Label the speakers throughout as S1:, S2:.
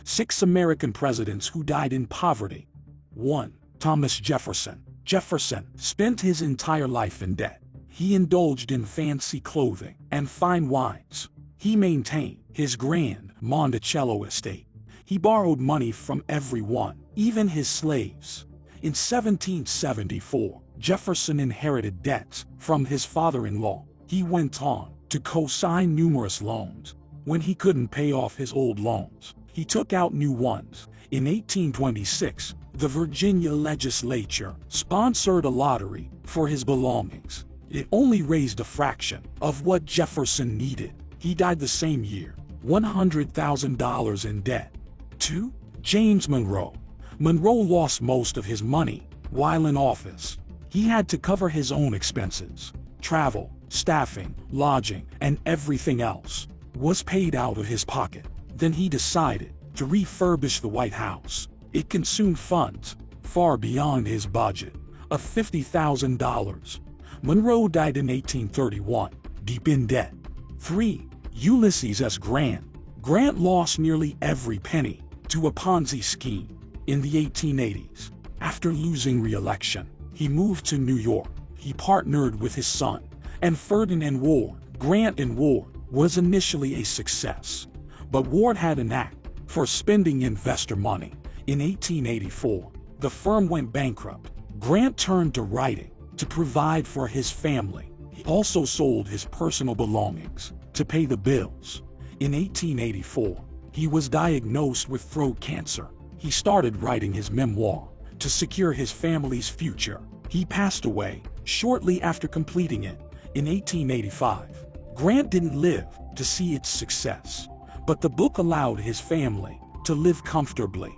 S1: 6 American presidents who died in poverty. 1. Thomas Jefferson. Jefferson spent his entire life in debt. He indulged in fancy clothing and fine wines. He maintained his grand Monticello estate. He borrowed money from everyone, even his slaves. In 1774, Jefferson inherited debts from his father-in-law. He went on to co-sign numerous loans. When he couldn't pay off his old loans, he took out new ones. In 1826, the Virginia legislature sponsored a lottery for his belongings. It only raised a fraction of what Jefferson needed. He died the same year, $100,000 in debt. 2. James Monroe. Monroe lost most of his money while in office. He had to cover his own expenses. Travel, staffing, lodging, and everything else was paid out of his pocket. Then he decided to refurbish the White House. It consumed funds far beyond his budget of $50,000. Monroe died in 1831, deep in debt. 3. Ulysses S. Grant. Grant lost nearly every penny to a Ponzi scheme in the 1880s. After losing re-election, he moved to New York. He partnered with his son and Ferdinand Ward. Grant and Ward was initially a success, but Ward had a knack for spending investor money. In 1884, the firm went bankrupt. Grant turned to writing to provide for his family. He also sold his personal belongings to pay the bills. In 1884, he was diagnosed with throat cancer. He started writing his memoir to secure his family's future. He passed away shortly after completing it in 1885. Grant didn't live to see its success, but the book allowed his family to live comfortably.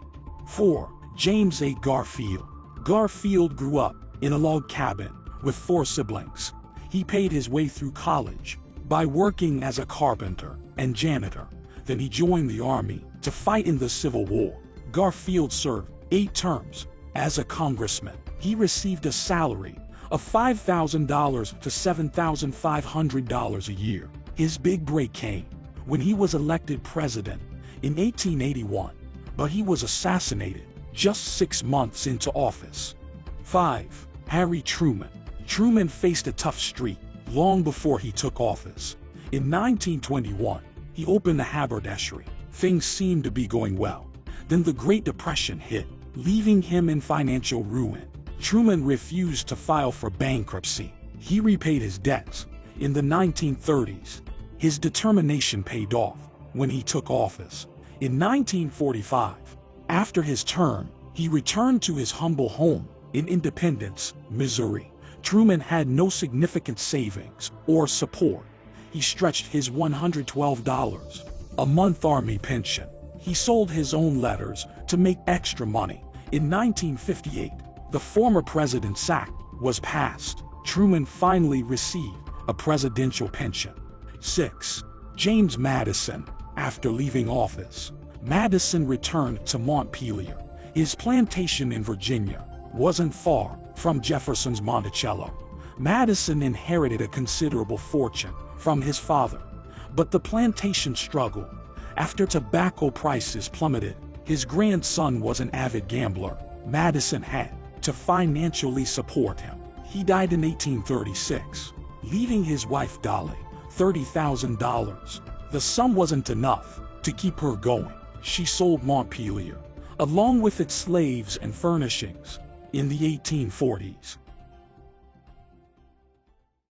S1: 4. James A. Garfield. Garfield grew up in a log cabin with 4 siblings. He paid his way through college by working as a carpenter and janitor. Then he joined the army to fight in the Civil War. Garfield served 8 terms as a congressman. He received a salary of $5,000 to $7,500 a year. His big break came when he was elected president in 1881, but he was assassinated just 6 months into office. 5. Harry Truman. Truman faced a tough streak long before he took office. In 1921, he opened a haberdashery. Things seemed to be going well. Then the Great Depression hit, leaving him in financial ruin. Truman refused to file for bankruptcy. He repaid his debts. In the 1930s, his determination paid off when he took office. In 1945, after his term, he returned to his humble home in Independence, Missouri. Truman had no significant savings or support. He stretched his $112 a month Army pension. He sold his own letters to make extra money. In 1958, the former President's Act was passed. Truman finally received a presidential pension. 6. James Madison. After leaving office, Madison returned to Montpelier. His plantation in Virginia wasn't far from Jefferson's Monticello. Madison inherited a considerable fortune from his father, but the plantation struggled. After tobacco prices plummeted, his grandson was an avid gambler. Madison had to financially support him. He died in 1836, leaving his wife Dolly $30,000. The sum wasn't enough to keep her going. She sold Montpelier, along with its slaves and furnishings, in the 1840s.